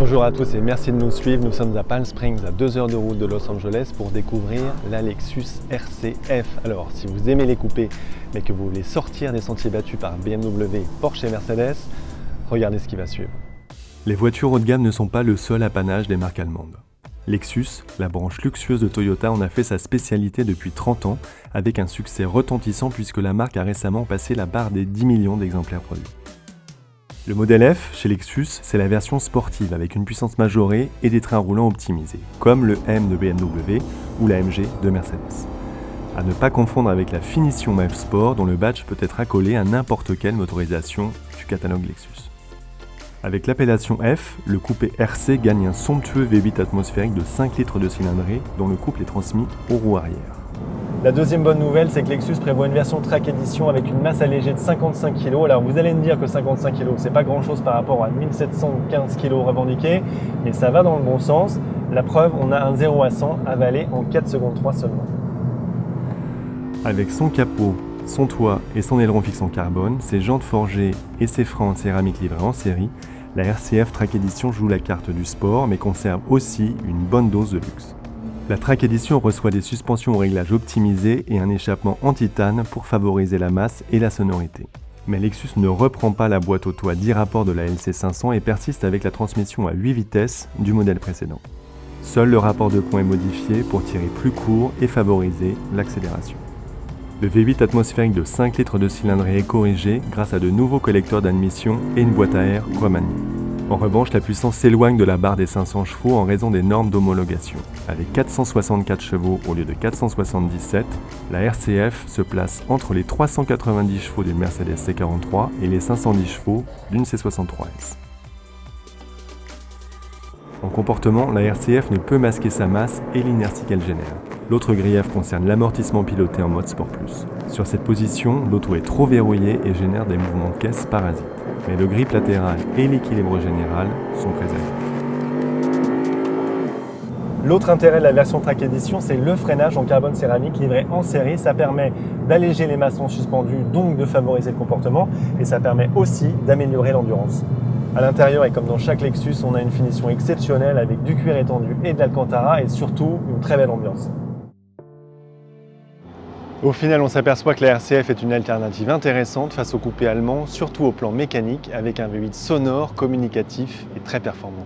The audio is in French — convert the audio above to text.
Bonjour à tous et merci de nous suivre. Nous sommes à Palm Springs, à 2 heures de route de Los Angeles pour découvrir la Lexus RCF. Alors, si vous aimez les coupés, mais que vous voulez sortir des sentiers battus par BMW, Porsche et Mercedes, regardez ce qui va suivre. Les voitures haut de gamme ne sont pas le seul apanage des marques allemandes. Lexus, la branche luxueuse de Toyota, en a fait sa spécialité depuis 30 ans, avec un succès retentissant puisque la marque a récemment passé la barre des 10 millions d'exemplaires produits. Le modèle F, chez Lexus, c'est la version sportive avec une puissance majorée et des trains roulants optimisés, comme le M de BMW ou la MG de Mercedes. À ne pas confondre avec la finition F Sport dont le badge peut être accolé à n'importe quelle motorisation du catalogue Lexus. Avec l'appellation F, le coupé RC gagne un somptueux V8 atmosphérique de 5 litres de cylindrée dont le couple est transmis aux roues arrière. La deuxième bonne nouvelle, c'est que Lexus prévoit une version Track Edition avec une masse allégée de 55 kg. Alors vous allez me dire que 55 kg, c'est pas grand chose par rapport à 1715 kg revendiqués, mais ça va dans le bon sens. La preuve, on a un 0 à 100 avalé en 4 secondes 3 seulement. Avec son capot, son toit et son aileron fixe en carbone, ses jantes forgées et ses freins en céramique livrés en série, la RCF Track Edition joue la carte du sport mais conserve aussi une bonne dose de luxe. La Track Edition reçoit des suspensions au réglage optimisé et un échappement en titane pour favoriser la masse et la sonorité. Mais Lexus ne reprend pas la boîte au toit 10 rapports de la LC500 et persiste avec la transmission à 8 vitesses du modèle précédent. Seul le rapport de points est modifié pour tirer plus court et favoriser l'accélération. Le V8 atmosphérique de 5 litres de cylindrée est corrigé grâce à de nouveaux collecteurs d'admission et une boîte à air remaniée. En revanche, la puissance s'éloigne de la barre des 500 chevaux en raison des normes d'homologation. Avec 464 chevaux au lieu de 477, la RCF se place entre les 390 chevaux d'une Mercedes C43 et les 510 chevaux d'une C63S. En comportement, la RCF ne peut masquer sa masse et l'inertie qu'elle génère. L'autre grief concerne l'amortissement piloté en mode Sport+. Sur cette position, l'auto est trop verrouillée et génère des mouvements de caisse parasites. Mais le grip latéral et l'équilibre général sont préservés. L'autre intérêt de la version Track Edition, c'est le freinage en carbone céramique livré en série. Ça permet d'alléger les maçons suspendus, donc de favoriser le comportement, et ça permet aussi d'améliorer l'endurance. À l'intérieur, et comme dans chaque Lexus, on a une finition exceptionnelle avec du cuir étendu et de l'Alcantara et surtout une très belle ambiance. Au final, on s'aperçoit que la RCF est une alternative intéressante face au coupé allemand, surtout au plan mécanique, avec un V8 sonore, communicatif et très performant.